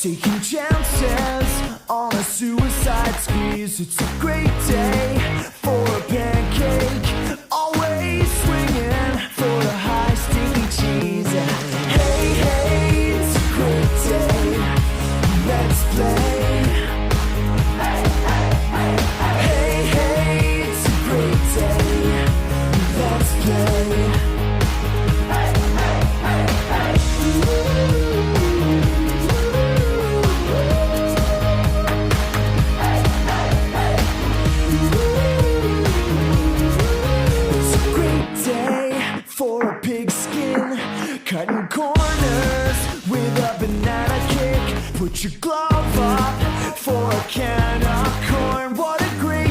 taking chances on a suicide squeeze. It's a great day for a pancake, always swinging for the high sticky cheese. Hey, hey, it's a great day, let's play. Hey, hey, it's a great day, let's play. For a pigskin, cutting corners with a banana kick. Put your glove up for a can of corn. What a great